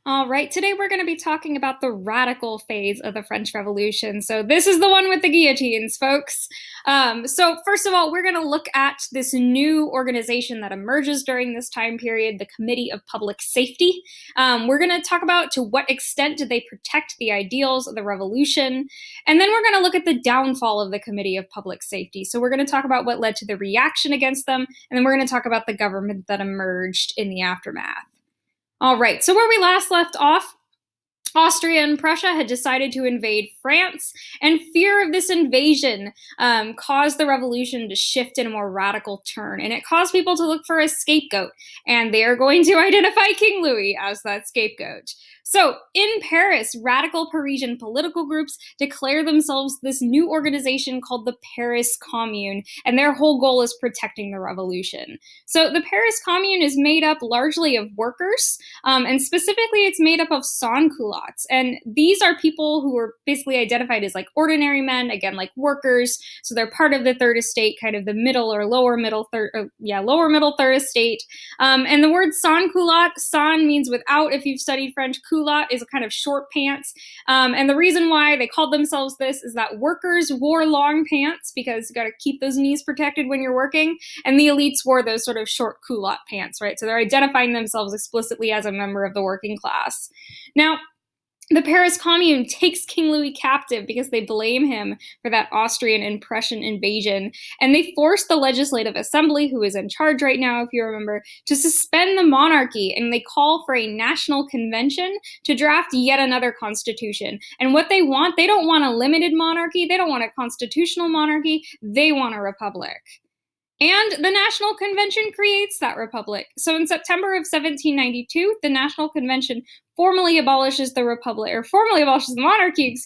All right, today we're going to be talking about the radical phase of the French Revolution. So this is the one with the guillotines, folks. So first of all, we're going to look at this new organization that emerges during this time period, the Committee of Public Safety. We're going to talk about to what extent did they protect the ideals of the revolution. And then we're going to look at the downfall of the Committee of Public Safety. So we're going to talk about what led to the reaction against them, and then we're going to talk about the government that emerged in the aftermath. All right, so where we last left off, Austria and Prussia had decided to invade France, and fear of this invasion caused the revolution to shift in a more radical turn, and it caused people to look for a scapegoat, and they are going to identify King Louis as that scapegoat. So, in Paris, radical Parisian political groups declare themselves this new organization called the Paris Commune, and their whole goal is protecting the revolution. So, the Paris Commune is made up largely of workers, and specifically it's made up of sans-culottes. And these are people who are basically identified as like ordinary men, again, like workers. So, they're part of the third estate, kind of the middle or lower middle third estate. And the word sans-culotte, sans means without, if you've studied French. Culotte is a kind of short pants. And the reason why they called themselves this is that workers wore long pants because you got to keep those knees protected when you're working. And the elites wore those sort of short culotte pants, right? So they're identifying themselves explicitly as a member of the working class. Now, the Paris Commune takes King Louis captive because they blame him for that Austrian and Prussian invasion, and they force the Legislative Assembly, who is in charge right now, if you remember, to suspend the monarchy, and they call for a national convention to draft yet another constitution. And what they don't want a limited monarchy, they don't want a constitutional monarchy, they want a republic. And the National Convention creates that republic. So in September of 1792, the National Convention formally abolishes the monarchy,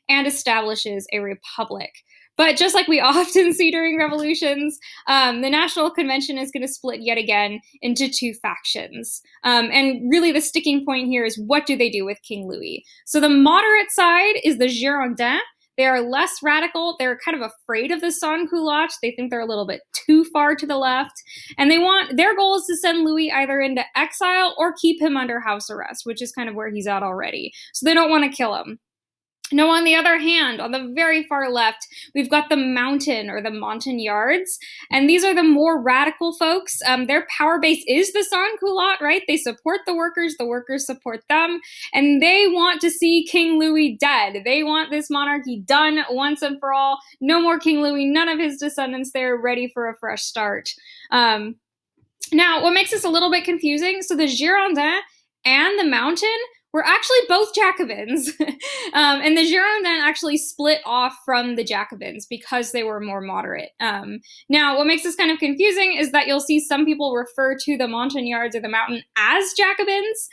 and establishes a republic. But just like we often see during revolutions, the National Convention is going to split yet again into two factions. And really the sticking point here is, what do they do with King Louis? So the moderate side is the Girondins. They are less radical. They're kind of afraid of the sans-culottes. They think they're a little bit too far to the left. And their goal is to send Louis either into exile or keep him under house arrest, which is kind of where he's at already. So they don't want to kill him. Now, on the other hand, on the very far left, we've got the Montagnards, and these are the more radical folks. Their power base is the sans-culottes, right? They support the workers support them, and they want to see King Louis dead. They want this monarchy done once and for all. No more King Louis, none of his descendants. They're ready for a fresh start. Now, what makes this a little bit confusing, so the Girondins and the Mountain were actually both Jacobins. And the Girondins actually split off from the Jacobins because they were more moderate. Now, what makes this kind of confusing is that you'll see some people refer to the Montagnards or the Mountain as Jacobins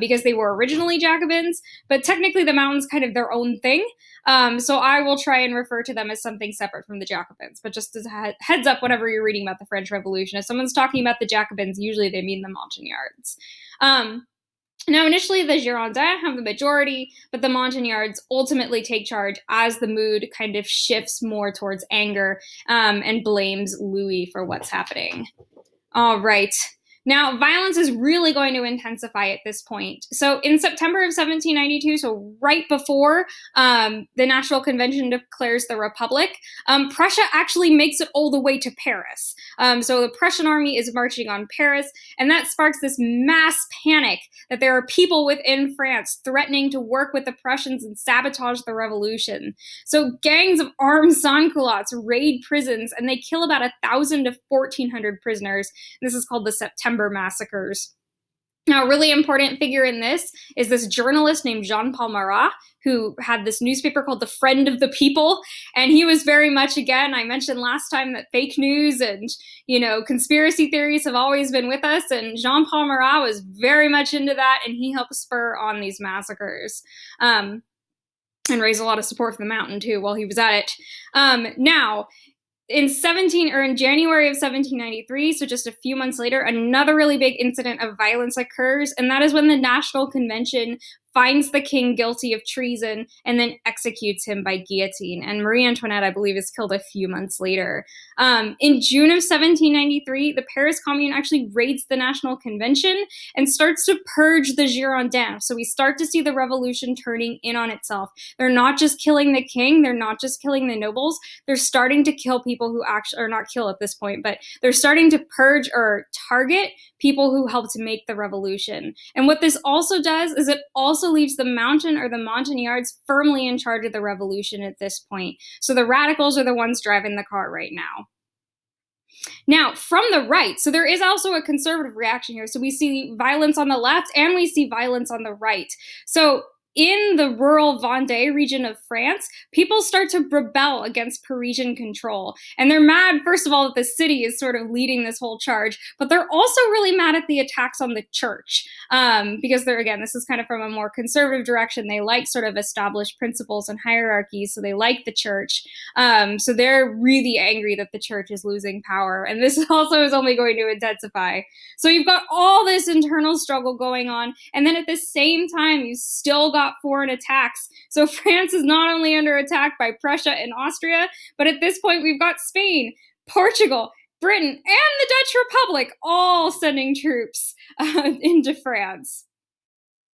because they were originally Jacobins, but technically the Mountain's kind of their own thing. So I will try and refer to them as something separate from the Jacobins. But just as a heads up, whenever you're reading about the French Revolution, if someone's talking about the Jacobins, usually they mean the Montagnards. Now, initially, the Girondins have the majority, but the Montagnards ultimately take charge as the mood kind of shifts more towards anger and blames Louis for what's happening. All right. Now, violence is really going to intensify at this point. So in September of 1792, so right before the National Convention declares the Republic, Prussia actually makes it all the way to Paris. So the Prussian army is marching on Paris, and that sparks this mass panic that there are people within France threatening to work with the Prussians and sabotage the revolution. So gangs of armed sans-culottes raid prisons, and they kill about 1,000 to 1,400 prisoners. This is called the September Massacres. Now, a really important figure in this is this journalist named Jean-Paul Marat, who had this newspaper called The Friend of the People. And he was very much, again, I mentioned last time that fake news and, conspiracy theories have always been with us. And Jean-Paul Marat was very much into that, and he helped spur on these massacres. And raise a lot of support for the Mountain, too, while he was at it. Now, in January of 1793, so just a few months later, another really big incident of violence occurs, and that is when the National Convention finds the king guilty of treason, and then executes him by guillotine. And Marie Antoinette, I believe, is killed a few months later. In June of 1793, the Paris Commune actually raids the National Convention and starts to purge the Girondins. So we start to see the revolution turning in on itself. They're not just killing the king, they're not just killing the nobles, they're starting to kill people who actually, or not kill at this point, but they're starting to purge or target people who helped to make the revolution. And what this also does is it also leaves the mountain or the Montagnards firmly in charge of the revolution at this point. So the radicals are the ones driving the car right now. Now, from the right, so there is also a conservative reaction here. So we see violence on the left and we see violence on the right. So in the rural Vendée region of France, people start to rebel against Parisian control. And they're mad, first of all, that the city is sort of leading this whole charge, but they're also really mad at the attacks on the church. Because they're, again, this is kind of from a more conservative direction. They like sort of established principles and hierarchies, so they like the church. So they're really angry that the church is losing power. And this also is only going to intensify. So you've got all this internal struggle going on, and then at the same time, you still got foreign attacks. So France is not only under attack by Prussia and Austria, but at this point we've got Spain, Portugal, Britain, and the Dutch Republic all sending troops into France.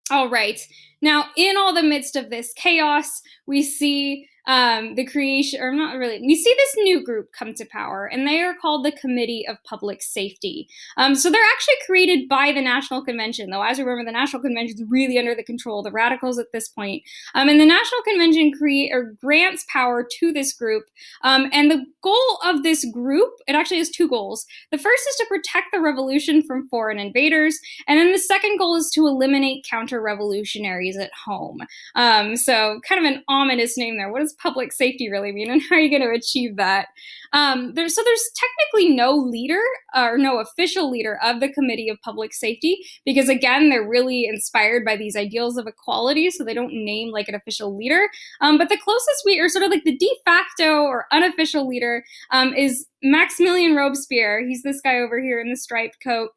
All right. Now, in all the midst of this chaos, we see the creation, or not really, we see this new group come to power, and they are called the Committee of Public Safety. So they're actually created by the National Convention, though, as we remember, the National Convention is really under the control of the radicals at this point. And the National Convention grants power to this group. And the goal of this group, it actually has two goals. The first is to protect the revolution from foreign invaders, and then the second goal is to eliminate counter-revolutionaries at home. So kind of an ominous name there. What does public safety really mean, and how are you going to achieve that? There's technically no leader or no official leader of the Committee of Public Safety, because again, they're really inspired by these ideals of equality, so they don't name like an official leader. But the closest or sort of like the de facto or unofficial leader is Maximilien Robespierre. He's this guy over here in the striped coat.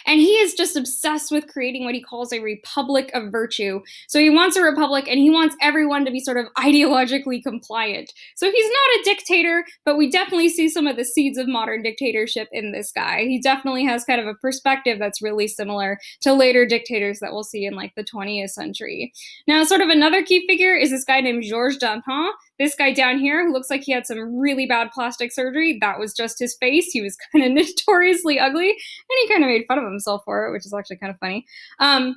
And he is just obsessed with creating what he calls a republic of virtue. So he wants a republic, and he wants everyone to be sort of ideologically compliant. So he's not a dictator, but we definitely see some of the seeds of modern dictatorship in this guy. He definitely has kind of a perspective that's really similar to later dictators that we'll see in like the 20th century. Now, sort of another key figure is this guy named Georges Danton. This guy down here who looks like he had some really bad plastic surgery. That was just his face. He was kind of notoriously ugly, and he kind of made fun of himself for it, which is actually kind of funny. And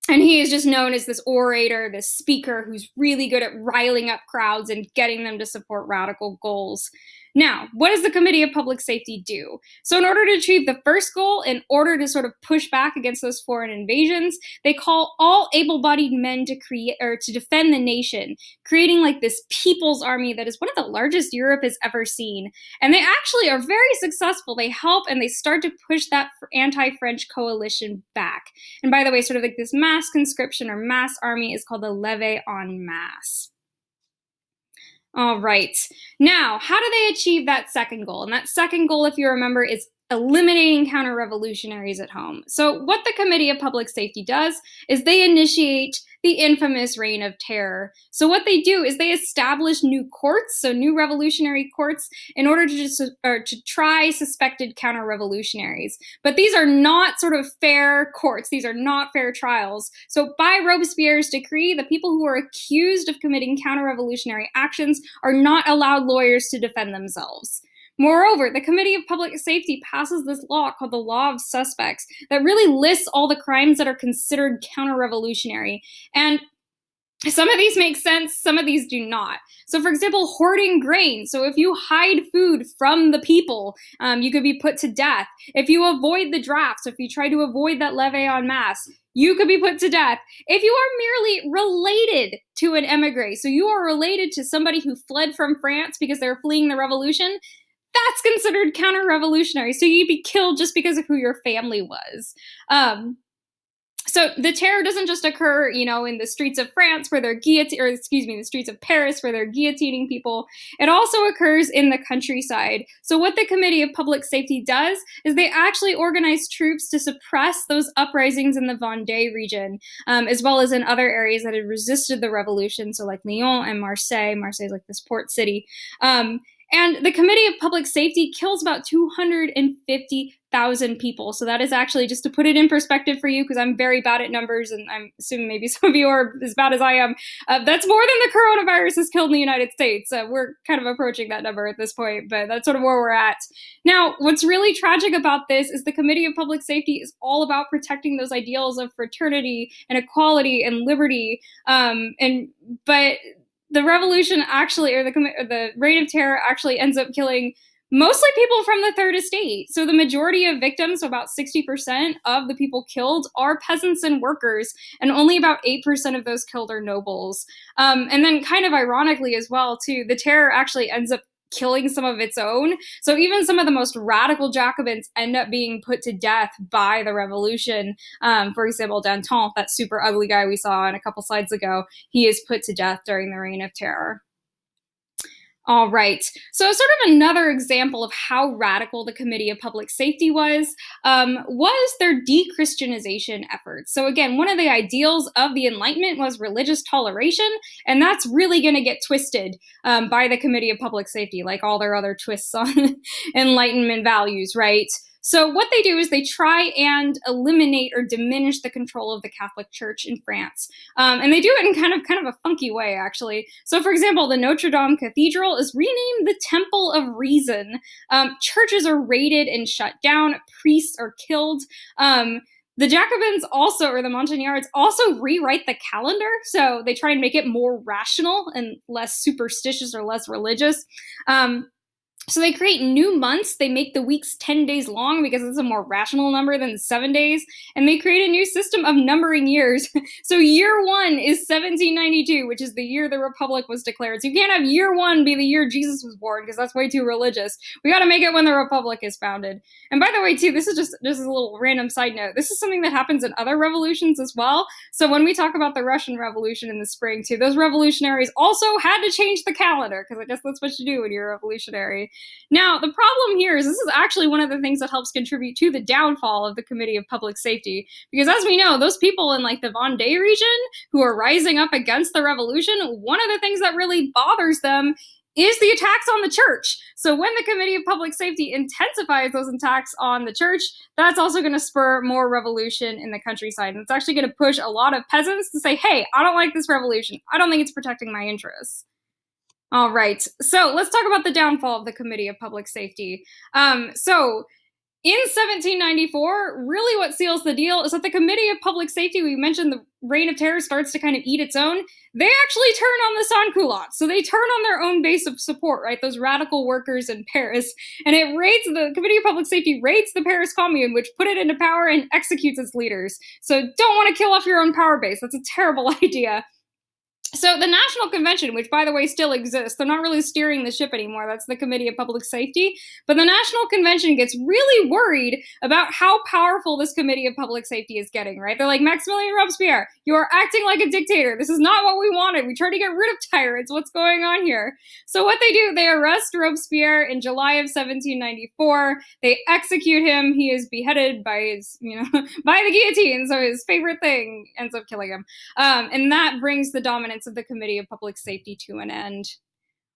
he is just known as this orator, this speaker who's really good at riling up crowds and getting them to support radical goals. Now, what does the Committee of Public Safety do? So in order to achieve the first goal, in order to sort of push back against those foreign invasions, they call all able-bodied men to defend the nation, creating like this people's army that is one of the largest Europe has ever seen. And they actually are very successful. They help and they start to push that anti-French coalition back. And by the way, sort of like this mass conscription or mass army is called the levée en masse. All right. Now, how do they achieve that second goal? And that second goal, if you remember, is eliminating counter-revolutionaries at home. So what the Committee of Public Safety does is they initiate the infamous Reign of Terror. So what they do is they establish new courts, so new revolutionary courts, in order to try suspected counter-revolutionaries. But these are not sort of fair courts. These are not fair trials. So by Robespierre's decree, the people who are accused of committing counter-revolutionary actions are not allowed lawyers to defend themselves. Moreover, the Committee of Public Safety passes this law called the Law of Suspects that really lists all the crimes that are considered counter-revolutionary. And some of these make sense, some of these do not. So for example, hoarding grain. So if you hide food from the people, you could be put to death. If you avoid the draft, so if you try to avoid that levée en masse, you could be put to death. If you are merely related to an emigre, so you are related to somebody who fled from France because they're fleeing the revolution, that's considered counter-revolutionary. So you'd be killed just because of who your family was. So the terror doesn't just occur, in the streets of France where they're the streets of Paris where they're guillotining people. It also occurs in the countryside. So what the Committee of Public Safety does is they actually organize troops to suppress those uprisings in the Vendée region, as well as in other areas that had resisted the revolution. So like Lyon and Marseille. Marseille is like this port city. And the Committee of Public Safety kills about 250,000 people. So that is actually, just to put it in perspective for you, because I'm very bad at numbers, and I'm assuming maybe some of you are as bad as I am, that's more than the coronavirus has killed in the United States. We're kind of approaching that number at this point, but that's sort of where we're at. Now, what's really tragic about this is the Committee of Public Safety is all about protecting those ideals of fraternity and equality and liberty. But the revolution actually, or the reign of terror actually ends up killing mostly people from the Third Estate. So the majority of victims, so about 60% of the people killed, are peasants and workers, and only about 8% of those killed are nobles. And then kind of ironically as well, too, the terror actually ends up killing some of its own. So even some of the most radical Jacobins end up being put to death by the revolution. For example, Danton, that super ugly guy we saw in a couple slides ago, he is put to death during the Reign of Terror. All right. So sort of another example of how radical the Committee of Public Safety was their DeChristianization efforts. So again, one of the ideals of the Enlightenment was religious toleration, and that's really going to get twisted by the Committee of Public Safety, like all their other twists on Enlightenment values, right? So what they do is they try and eliminate or diminish the control of the Catholic Church in France. And they do it in kind of a funky way, actually. So for example, the Notre Dame Cathedral is renamed the Temple of Reason. Churches are raided and shut down. Priests are killed. The Jacobins also, or the Montagnards, also rewrite the calendar. So they try and make it more rational and less superstitious or less religious. So they create new months. They make the weeks 10 days long because it's a more rational number than 7 days. And they create a new system of numbering years. So year one is 1792, which is the year the Republic was declared. So you can't have year one be the year Jesus was born because that's way too religious. We got to make it when the Republic is founded. And by the way, too, this is a little random side note. This is something that happens in other revolutions as well. So when we talk about the Russian Revolution in the spring, too, those revolutionaries also had to change the calendar because I guess that's what you do when you're a revolutionary. Now, the problem here is this is actually one of the things that helps contribute to the downfall of the Committee of Public Safety. Because as we know, those people in like the Vendée region who are rising up against the revolution, one of the things that really bothers them is the attacks on the church. So when the Committee of Public Safety intensifies those attacks on the church, that's also going to spur more revolution in the countryside. And it's actually going to push a lot of peasants to say, hey, I don't like this revolution. I don't think it's protecting my interests. All right, so let's talk about the downfall of the Committee of Public Safety. So in 1794, really what seals the deal is that the Committee of Public Safety, we mentioned the Reign of Terror starts to kind of eat its own. They actually turn on the sans-culottes. So they turn on their own base of support, right? Those radical workers in Paris. And the Committee of Public Safety raids the Paris Commune, which put it into power and executes its leaders. So don't want to kill off your own power base. That's a terrible idea. So the National Convention, which by the way still exists, they're not really steering the ship anymore. That's the Committee of Public Safety. But the National Convention gets really worried about how powerful this Committee of Public Safety is getting, right? They're like, Maximilien Robespierre, you are acting like a dictator. This is not what we wanted. We tried to get rid of tyrants. What's going on here? So what they do, they arrest Robespierre in July of 1794. They execute him. He is beheaded by his, by the guillotine. So his favorite thing ends up killing him. And that brings the dominance of the Committee of Public Safety to an end.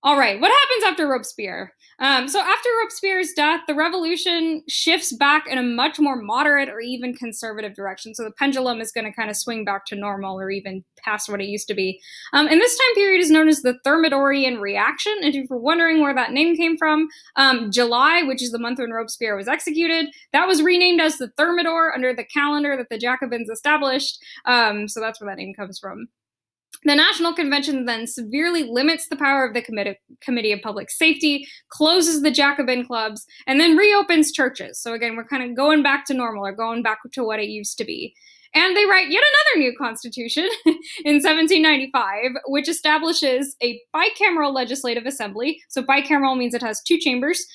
All right, what happens after Robespierre? So after Robespierre's death, the revolution shifts back in a much more moderate or even conservative direction. So the pendulum is going to kind of swing back to normal or even past what it used to be. And this time period is known as the Thermadorian reaction. And if you're wondering where that name came from, July, which is the month when Robespierre was executed, that was renamed as the Thermidor under the calendar that the Jacobins established. So that's where that name comes from. The National Convention then severely limits the power of the Committee of Public Safety, closes the Jacobin clubs, and then reopens churches. So again, we're kind of going back to normal or going back to what it used to be. And they write yet another new constitution in 1795, which establishes a bicameral legislative assembly. So bicameral means it has two chambers.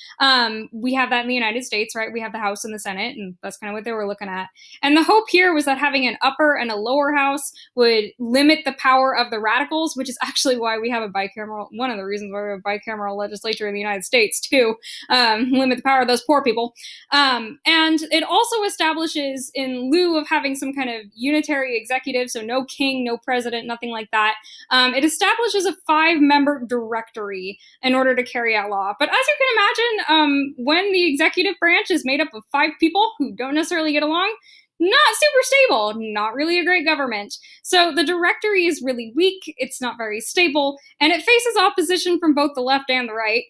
We have that in the United States, right? We have the House and the Senate, and that's kind of what they were looking at. And the hope here was that having an upper and a lower house would limit the power of the radicals, which is actually why we have a bicameral, one of the reasons why we have a bicameral legislature in the United States too, limit the power of those poor people. And it also establishes, in lieu of having some kind of unitary executive, so no king, no president, nothing like that, it establishes a 5-member directory in order to carry out law. But as you can imagine, when the executive branch is made up of 5 people who don't necessarily get along, not super stable, not really a great government. So the directory is really weak, it's not very stable, and it faces opposition from both the left and the right.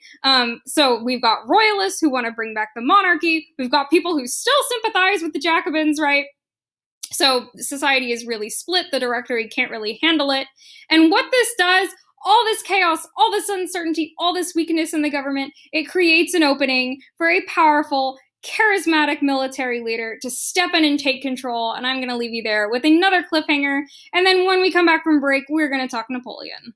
So we've got royalists who want to bring back the monarchy, we've got people who still sympathize with the Jacobins, right? So society is really split, the directory can't really handle it. And what this does, all this chaos, all this uncertainty, all this weakness in the government, it creates an opening for a powerful, charismatic military leader to step in and take control. And I'm going to leave you there with another cliffhanger. And then when we come back from break, we're going to talk Napoleon.